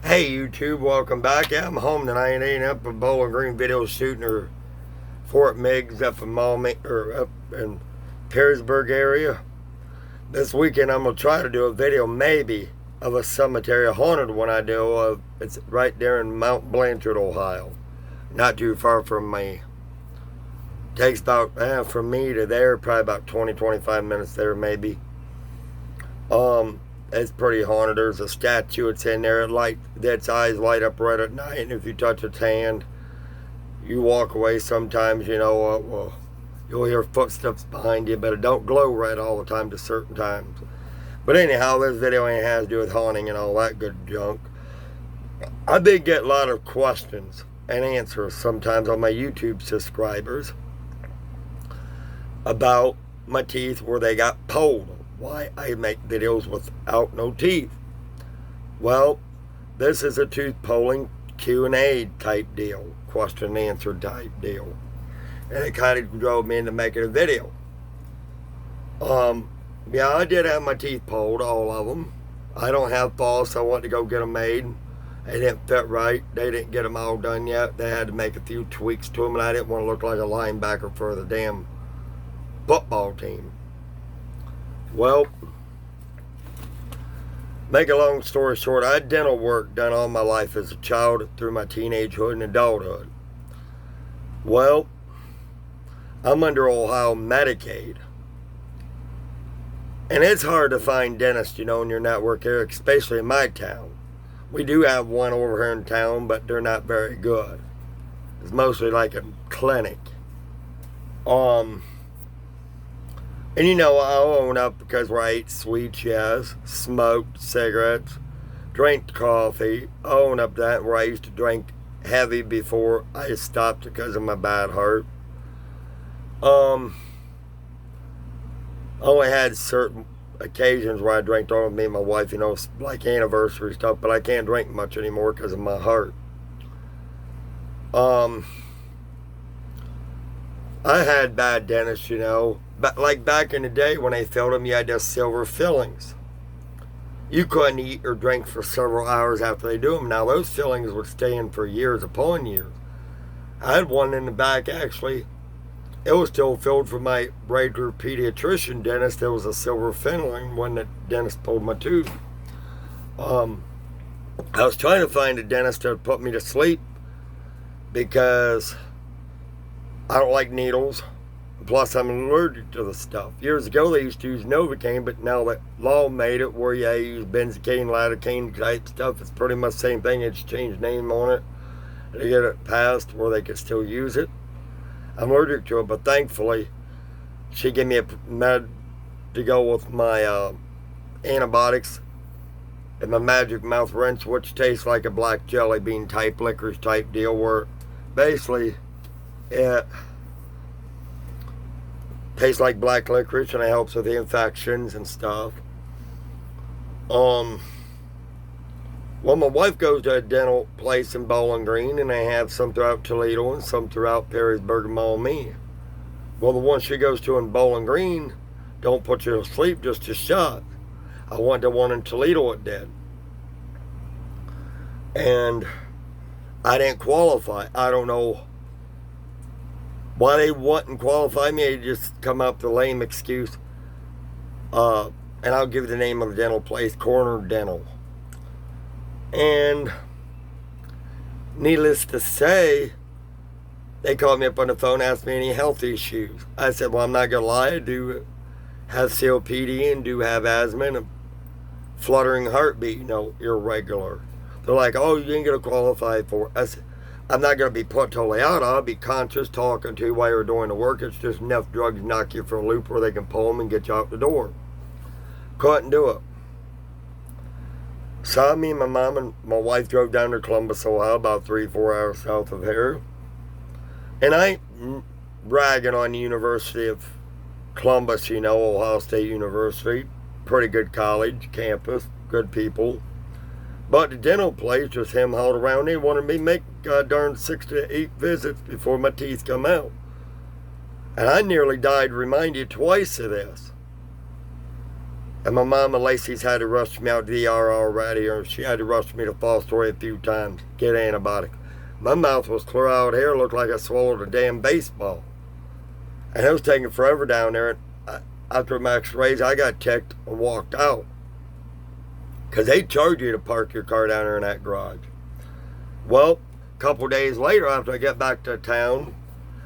Hey YouTube, welcome back. Yeah, I'm home tonight, ain't up in Bowling Green video shooting her Fort Meigs up in up in Perrysburg area. This weekend I'm gonna try to do a video maybe of a cemetery, a haunted one I do of. It's right there in Mount Blanchard, Ohio. Not too far from me. Takes about from me to there, probably about 20-25 minutes there maybe. It's pretty haunted. There's a statue. It's in there. Its eyes light up red at night, and if you touch its hand, you walk away. Sometimes, well, you'll hear footsteps behind you, but it don't glow red all the time to certain times. But anyhow, this video ain't has to do with haunting and all that good junk. I did get a lot of questions and answers sometimes on my YouTube subscribers about my teeth where they got pulled. Why I make videos without no teeth. Well, this is a tooth pulling Q&A type deal, question and answer type deal, and it kind of drove me into making a video. Yeah, I did have my teeth pulled, all of them. I don't have false. I wanted to go get them made. They didn't fit right. They didn't get them all done yet. They had to make a few tweaks to them, and I didn't want to look like a linebacker for the damn football team. Well, make a long story short, I had dental work done all my life as a child through my teenagehood and adulthood. Well, I'm under Ohio Medicaid. And it's hard to find dentists, in your network area, especially in my town. We do have one over here in town, but they're not very good. It's mostly like a clinic. And I'll own up because where I ate sweets, yes, smoked cigarettes, drank coffee. I own up that where I used to drink heavy before I stopped because of my bad heart. I only had certain occasions where I drank on with me and my wife, like anniversary stuff, but I can't drink much anymore because of my heart. I had bad dentists, but like back in the day when they filled them, you had those silver fillings. You couldn't eat or drink for several hours after they do them. Now those fillings would stay in for years upon years. I had one in the back actually. It was still filled for my regular pediatrician dentist. There was a silver filling when the dentist pulled my tooth. I was trying to find a dentist that would put me to sleep because I don't like needles. Plus, I'm allergic to the stuff. Years ago, they used to use Novocaine, but now that law made it where you use benzocaine, lidocaine type stuff, it's pretty much the same thing. It's changed name on it to get it passed where they could still use it. I'm allergic to it, but thankfully, she gave me a med to go with my antibiotics and my magic mouth rinse, which tastes like a black jelly bean type licorice type deal, where basically it tastes like black licorice and it helps with the infections and stuff. Well, my wife goes to a dental place in Bowling Green, and they have some throughout Toledo and some throughout Perrysburg and Maumee. Well, the one she goes to in Bowling Green don't put you to sleep, just a shot. I went to one in Toledo, it did. And I didn't qualify. I don't know why they wouldn't qualify me. They just come up with a lame excuse. And I'll give you the name of the dental place, Corner Dental. And needless to say, they called me up on the phone, asked me any health issues. I said, well, I'm not going to lie. I do have COPD and do have asthma and a fluttering heartbeat, irregular. They're like, oh, you ain't going to qualify for it. I said, I'm not going to be put totally out. I'll be conscious talking to you while you're doing the work. It's just enough drugs to knock you for a loop where they can pull them and get you out the door. Couldn't do it. So me and my mom and my wife drove down to Columbus, Ohio, about 3-4 hours south of here. And I ain't bragging on the University of Columbus, Ohio State University. Pretty good college, campus, good people. But the dental place just him hauled around. They wanted me to make darn 6 to 8 visits before my teeth come out. And I nearly died to remind you twice of this. And my mom and Lacey's had to rush me out to the ER already, or she had to rush me to Fostoy a few times, get antibiotics. My mouth was clear out here, looked like I swallowed a damn baseball. And it was taking forever down there. And after my x-rays, I got ticked and walked out. Because they charge you to park your car down there in that garage. Well, a couple days later, after I got back to town,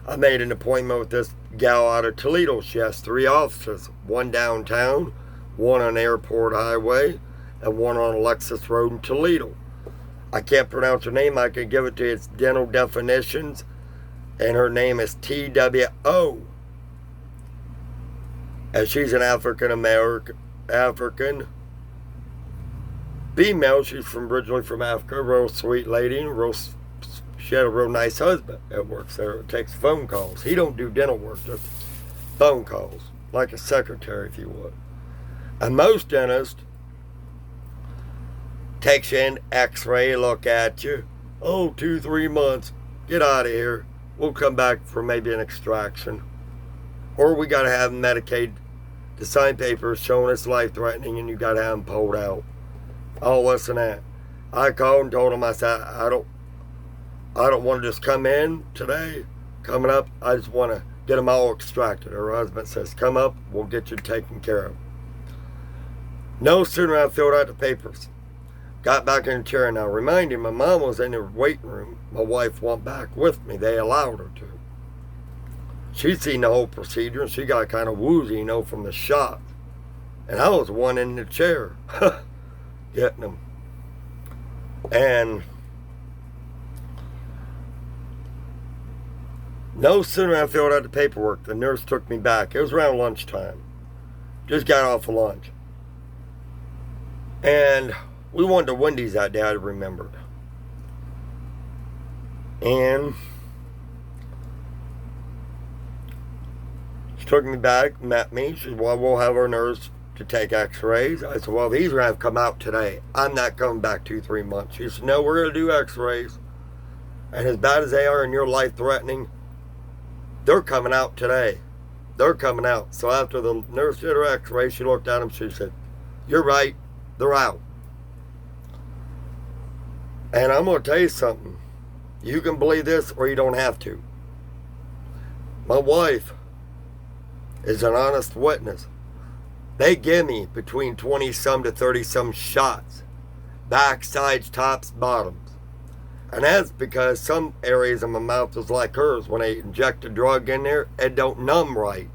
I made an appointment with this gal out of Toledo. She has 3 offices, one downtown, one on Airport Highway, and one on Alexis Road in Toledo. I can't pronounce her name. I can give it to you. It's Dental Definitions, and her name is TWO. And she's an African female. She's originally from Africa, real sweet lady, and she had a real nice husband that works there. It takes phone calls. He don't do dental work, just phone calls, like a secretary, if you would. And most dentists takes you in, x-ray, look at you. Oh, 2-3 months. Get out of here. We'll come back for maybe an extraction. Or we got to have them Medicaid to sign papers showing it's life-threatening and you got to have them pulled out. Oh, listen to that. I called and told him, I said, I don't want to just come in today. Coming up, I just want to get them all extracted. Her husband says, come up, we'll get you taken care of. No sooner I filled out the papers, got back in the chair. Now, remind you, my mom was in the waiting room. My wife went back with me. They allowed her to. She'd seen the whole procedure, and she got kind of woozy, from the shot. And I was one in the chair. Getting them. And no sooner I filled out the paperwork, the nurse took me back. It was around lunchtime. Just got off of lunch. And we went to Wendy's that day, I remembered. And she took me back, met me. She said, well, we'll have our nurse to take x-rays. I said, well, these are going to have to come out today. I'm not coming back 2-3 months. She said, no, we're going to do x-rays. And as bad as they are and you're life-threatening, they're coming out today. They're coming out. So after the nurse did her x-ray, she looked at them. She said, you're right. They're out. And I'm going to tell you something. You can believe this or you don't have to. My wife is an honest witness. They give me between 20-some to 30-some shots. Back, sides, tops, bottoms. And that's because some areas of my mouth is like hers. When they inject a drug in there, it don't numb right.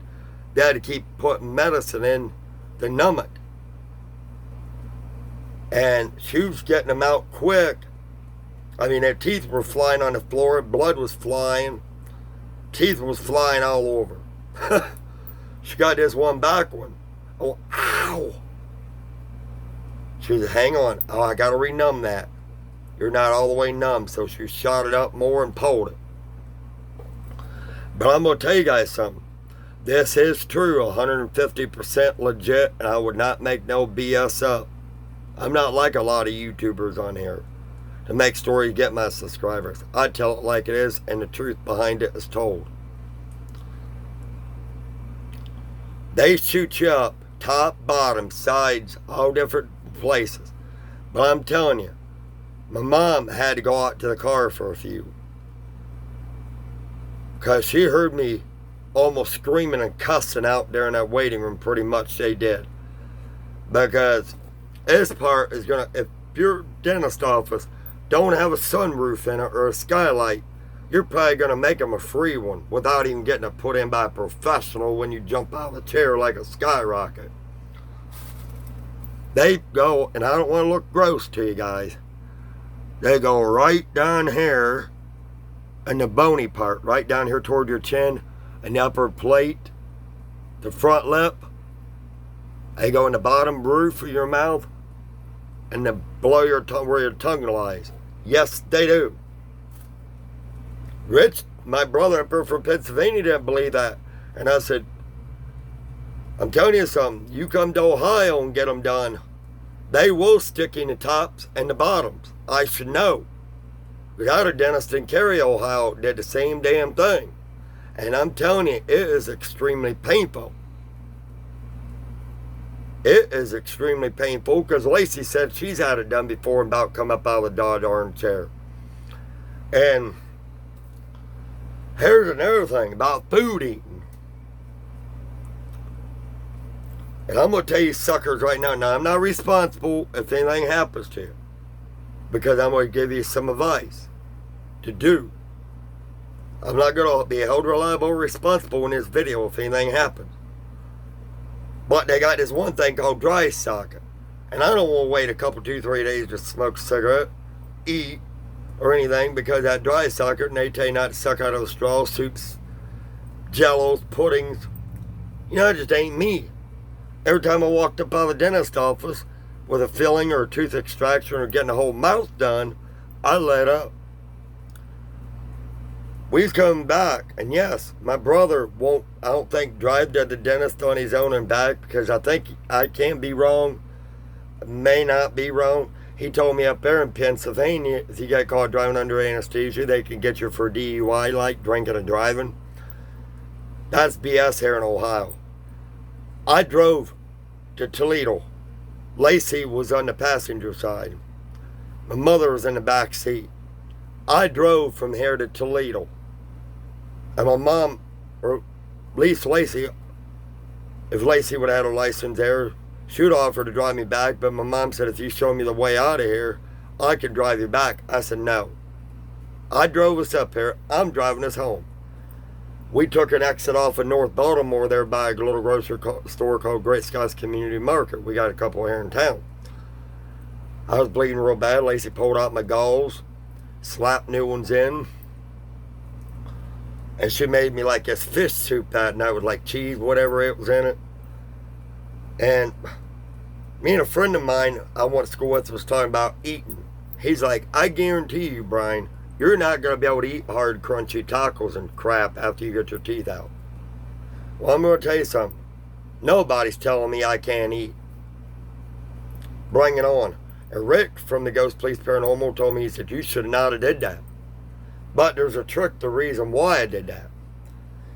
They had to keep putting medicine in to numb it. And she was getting them out quick. I mean, her teeth were flying on the floor. Blood was flying. Teeth was flying all over. She got this one back one. Oh, ow. She said, hang on. Oh, I got to renumb that. You're not all the way numb. So she shot it up more and pulled it. But I'm going to tell you guys something. This is true, 150% legit, and I would not make no BS up. I'm not like a lot of YouTubers on here to make stories get my subscribers. I tell it like it is, and the truth behind it is told. They shoot you up, top, bottom, sides, all different places. But I'm telling you, my mom had to go out to the car for a few. Because she heard me almost screaming and cussing out there in that waiting room. Pretty much they did. Because this part is going to, if your dentist office don't have a sunroof in it or a skylight, you're probably going to make them a free one without even getting it put in by a professional when you jump out of the chair like a skyrocket. They go, and I don't want to look gross to you guys, they go right down here in the bony part, right down here toward your chin, and the upper plate, the front lip. They go in the bottom roof of your mouth and then below your tongue where your tongue lies. Yes, they do. Rich, my brother up here from Pennsylvania, didn't believe that. And I said, I'm telling you something. You come to Ohio and get them done. They will stick in the tops and the bottoms. I should know. We had a dentist in Cary, Ohio, did the same damn thing. And I'm telling you, it is extremely painful. It is extremely painful because Lacey said she's had it done before and about come up out of the darn chair. And here's another thing about food eating. And I'm going to tell you suckers right now, I'm not responsible if anything happens to you, because I'm going to give you some advice to do. I'm not going to be held reliable or responsible in this video if anything happens. But they got this one thing called dry socket. And I don't want to wait a couple, 2-3 days to smoke a cigarette, eat, or anything, because that dry socket, and they tell you not to suck out of the straw, soups, jellos, puddings. You know, it just ain't me. Every time I walked up out of the dentist office with a filling or a tooth extraction or getting the whole mouth done, I let up. We's coming back, and yes, my brother won't, I don't think, drive to the dentist on his own and back, because I think I can be wrong, may not be wrong. He told me up there in Pennsylvania, if you get caught driving under anesthesia, they can get you for DUI, like drinking and driving. That's BS here in Ohio. I drove to Toledo. Lacey was on the passenger side. My mother was in the back seat. I drove from here to Toledo. And my mom, or at least Lacey, if Lacey would have had a license there, she would offer to drive me back, but my mom said, if you show me the way out of here, I could drive you back. I said, no. I drove us up here. I'm driving us home. We took an exit off of North Baltimore there by a little grocery store called Great Scots Community Market. We got a couple here in town. I was bleeding real bad. Lacey pulled out my galls, slapped new ones in, and she made me like this fish soup that night with like cheese, whatever it was in it. And me and a friend of mine I went to school with was talking about eating. He's like, I guarantee you, Brian, you're not going to be able to eat hard, crunchy tacos and crap after you get your teeth out. Well, I'm going to tell you something. Nobody's telling me I can't eat. Bring it on. And Rick from the Ghost Police Paranormal told me, he said, you should not have did that. But there's a trick, the reason why I did that.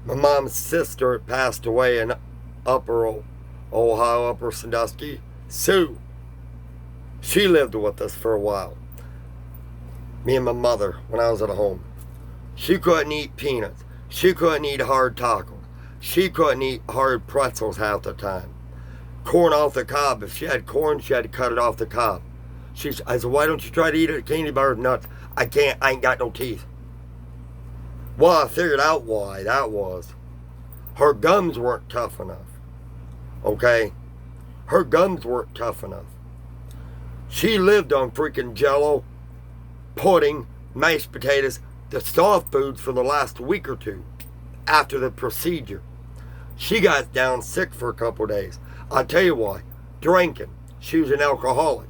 My mom's sister had passed away in Upper Ohio, Upper Sandusky. Sue. She lived with us for a while. Me and my mother, when I was at home. She couldn't eat peanuts. She couldn't eat hard tacos. She couldn't eat hard pretzels half the time. Corn off the cob. If she had corn, she had to cut it off the cob. I said, why don't you try to eat it? Candy bars, nuts. I can't. I ain't got no teeth. Well, I figured out why that was. Her gums weren't tough enough. Okay? Her gums weren't tough enough. She lived on freaking Jell-O, pudding, mashed potatoes, the soft foods for the last week or two after the procedure. She got down sick for a couple of days. I'll tell you why. Drinking. She was an alcoholic.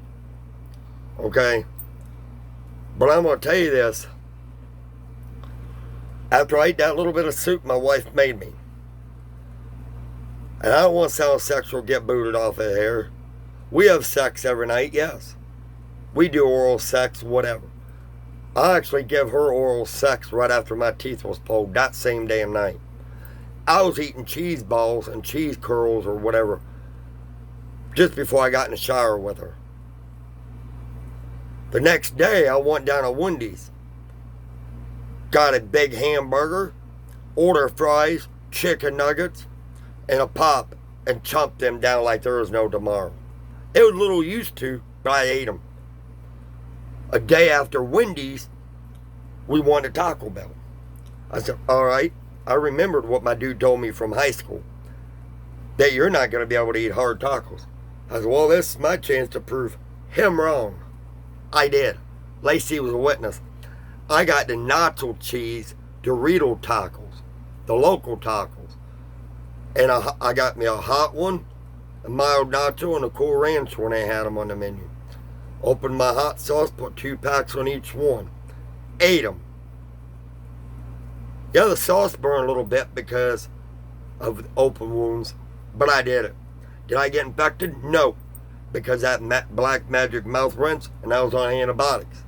Okay? But I'm going to tell you this. After I ate that little bit of soup my wife made me, and I don't want to sound sexual, get booted off of here. We have sex every night, yes. We do oral sex, whatever. I actually give her oral sex right after my teeth was pulled, that same damn night. I was eating cheese balls and cheese curls or whatever just before I got in the shower with her. The next day, I went down to Wendy's. Got a big hamburger, order fries, chicken nuggets, and a pop, and chomped them down like there was no tomorrow. It was a little used to, but I ate them. A day after Wendy's, we went to Taco Bell. I said, all right, I remembered what my dude told me from high school, that you're not going to be able to eat hard tacos. I said, well, this is my chance to prove him wrong. I did. Lacey was a witness. I got the nacho cheese Dorito tacos, the local tacos. And I got me a hot one, a mild nacho, and a cool ranch when they had them on the menu. Opened my hot sauce, put 2 packs on each one. Ate them. Yeah, the sauce burned a little bit because of open wounds, but I did it. Did I get infected? No, because that black magic mouth rinse, and I was on antibiotics.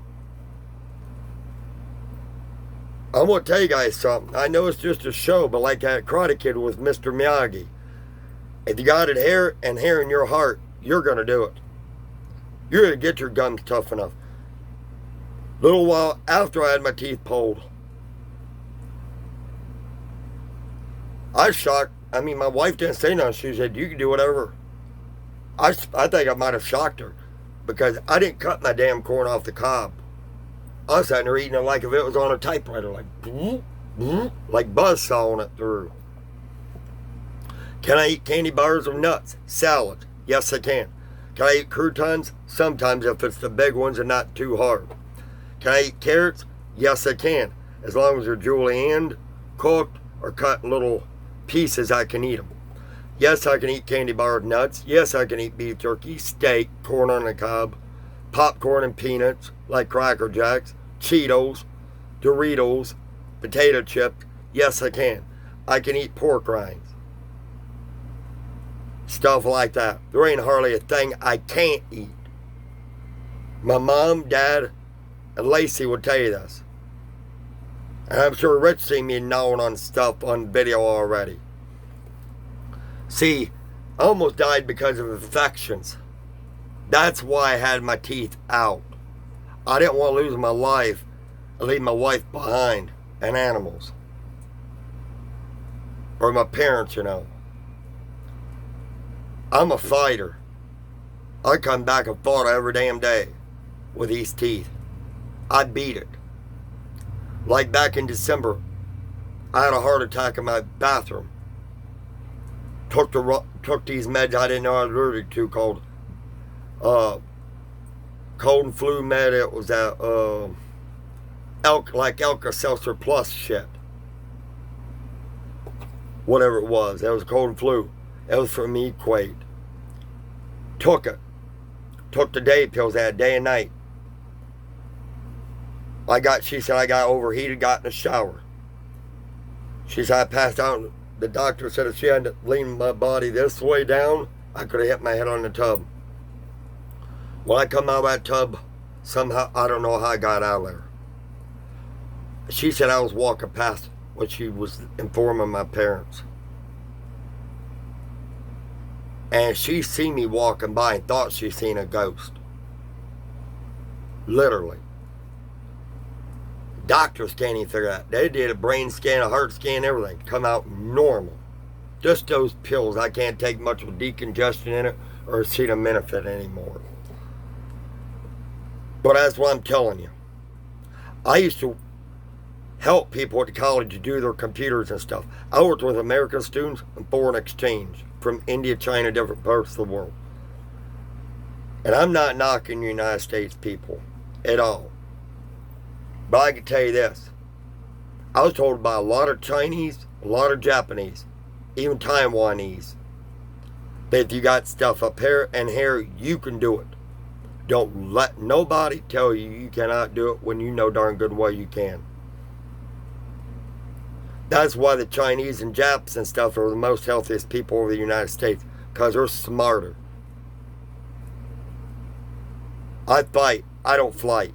I'm going to tell you guys something. I know it's just a show, but like that Karate Kid with Mr. Miyagi. If you got it hair in your heart, you're going to do it. You're going to get your gums tough enough. A little while after I had my teeth pulled, I was shocked. I mean, my wife didn't say nothing. She said, you can do whatever. I think I might have shocked her because I didn't cut my damn corn off the cob. I was sitting there eating it like if it was on a typewriter, like buzzsawing it through. Can I eat candy bars or nuts? Salad? Yes, I can. Can I eat croutons? Sometimes if it's the big ones and not too hard. Can I eat carrots? Yes, I can. As long as they're julienned, cooked, or cut in little pieces, I can eat them. Yes, I can eat candy bars, nuts. Yes, I can eat beef jerky, steak, corn on the cob, popcorn and peanuts, like Cracker Jacks, Cheetos, Doritos, potato chips. Yes, I can. I can eat pork rinds. Stuff like that. There ain't hardly a thing I can't eat. My mom, dad, and Lacey will tell you this. And I'm sure Rich seen me gnawing on stuff on video already. See, I almost died because of infections. That's why I had my teeth out. I didn't want to lose my life and leave my wife behind and animals. Or my parents, you know. I'm a fighter. I come back and fought every damn day with these teeth. I beat it. Like back in December, I had a heart attack in my bathroom. Took these meds I didn't know I was allergic to called cold and flu med. It was that Alka-Seltzer Plus shit. Whatever it was. That was cold and flu. It was from Equate. Took it. Took the day pills. I had day and night. She said I got overheated, got in the shower. She said I passed out. The doctor said if she had to lean my body this way down, I could have hit my head on the tub. When I come out of that tub, somehow, I don't know how I got out of there. She said I was walking past when she was informing my parents. And she seen me walking by and thought she seen a ghost. Literally. Doctors can't even figure it out. They did a brain scan, a heart scan, everything. Come out normal. Just those pills. I can't take much with decongestion in it or acetaminophen anymore. But that's what I'm telling you. I used to help people at the college to do their computers and stuff. I worked with American students and foreign exchange from India, China, different parts of the world. And I'm not knocking the United States people at all. But I can tell you this. I was told by a lot of Chinese, a lot of Japanese, even Taiwanese, that if you got stuff up here and here, you can do it. Don't let nobody tell you you cannot do it when you know darn good well you can. That's why the Chinese and Japs and stuff are the most healthiest people over the United States, because they're smarter. I fight. I don't flight.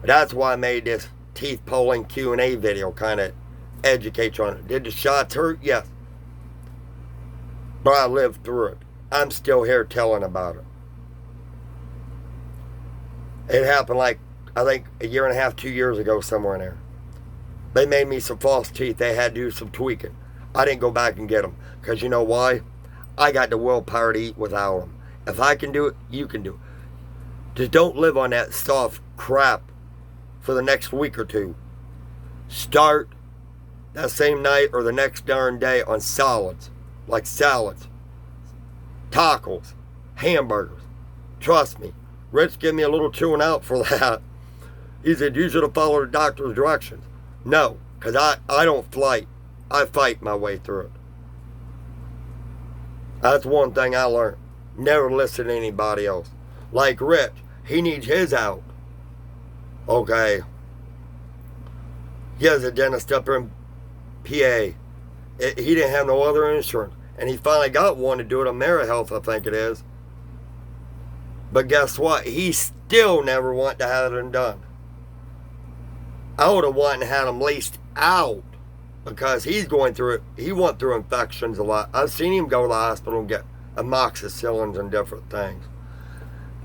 That's why I made this teeth pulling Q&A video, kind of educate you on it. Did the shots hurt? Yes. But I lived through it. I'm still here telling about it. It happened like, I think, a year and a half, 2 years ago, somewhere in there. They made me some false teeth. They had to do some tweaking. I didn't go back and get them. Because you know why? I got the willpower to eat without them. If I can do it, you can do it. Just don't live on that soft crap for the next week or two. Start that same night or the next darn day on solids. Like salads, tacos, hamburgers. Trust me. Rich gave me a little chewing out for that. He said, you should have followed the doctor's directions. No, because I don't flight. I fight my way through it. That's one thing I learned. Never listen to anybody else. Like Rich, he needs his out. Okay. He has a dentist up in PA. He didn't have no other insurance. And he finally got one to do it on AmeriHealth, I think it is. But guess what? He still never wanted to have it done. I would have wanted to have him leased out because he's going through it. He went through infections a lot. I've seen him go to the hospital and get amoxicillins and different things.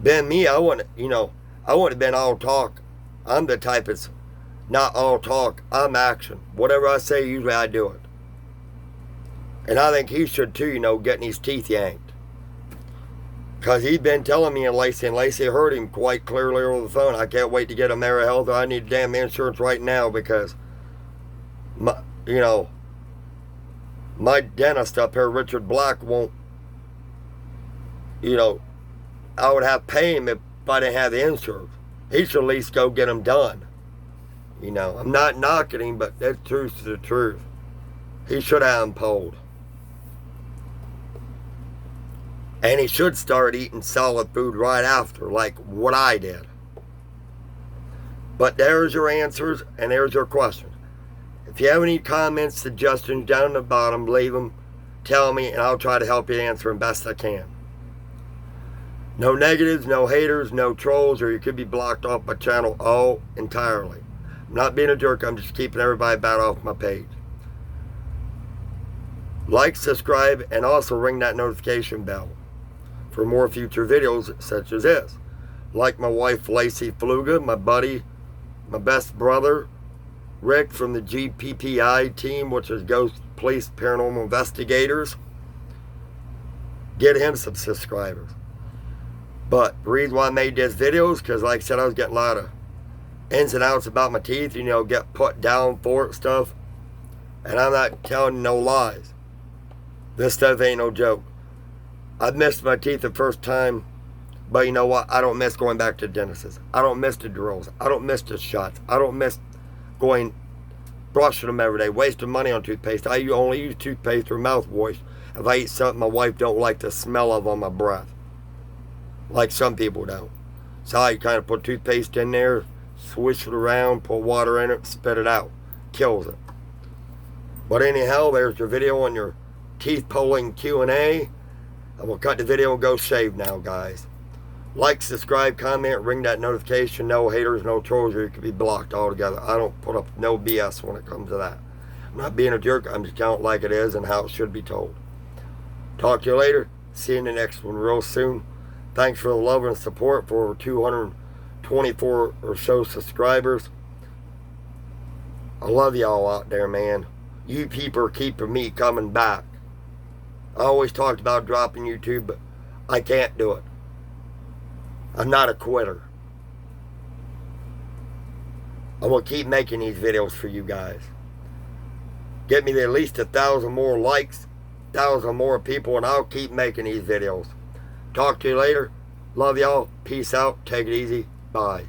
Been me, I wouldn't have been all talk. I'm the type that's not all talk. I'm action. Whatever I say, usually I do it. And I think he should too, getting his teeth yanked. Because he's been telling me and Lacey heard him quite clearly over the phone. I can't wait to get AmeriHealth. I need damn insurance right now because my dentist up here, Richard Black, won't, I would have to pay him if I didn't have the insurance. He should at least go get them done. I'm not knocking him, but that's truth to the truth. He should have them pulled. And he should start eating solid food right after, like what I did. But there's your answers, and there's your questions. If you have any comments, suggestions down at the bottom, leave them, tell me, and I'll try to help you answer them best I can. No negatives, no haters, no trolls, or you could be blocked off my channel all entirely. I'm not being a jerk, I'm just keeping everybody back off my page. Like, subscribe, and also ring that notification bell for more future videos such as this. Like my wife Lacey Fluga, my buddy, my best brother, Rick from the GPPI team, which is Ghost Police Paranormal Investigators. Get him some subscribers. But the reason why I made this video is because, like I said, I was getting a lot of ins and outs about my teeth, get put down for it stuff. And I'm not telling you no lies. This stuff ain't no joke. I missed my teeth the first time, but you know what? I don't miss going back to the dentist. I don't miss the drills. I don't miss the shots. I don't miss brushing them every day, wasting money on toothpaste. I only use toothpaste or mouthwash if I eat something my wife don't like the smell of on my breath, like some people don't. So I kind of put toothpaste in there, swish it around, put water in it, spit it out. Kills it. But anyhow, there's your video on your teeth pulling Q&A. And we'll cut the video and go shave now, guys. Like, subscribe, comment, ring that notification. No haters, no trolls, or you could be blocked altogether. I don't put up no BS when it comes to that. I'm not being a jerk. I'm just telling it like it is and how it should be told. Talk to you later. See you in the next one real soon. Thanks for the love and support for over 224 or so subscribers. I love y'all out there, man. You people are keeping me coming back. I always talked about dropping YouTube, but I can't do it. I'm not a quitter. I will keep making these videos for you guys. Get me at least 1,000 more likes, 1,000 more people, and I'll keep making these videos. Talk to you later. Love y'all. Peace out. Take it easy. Bye.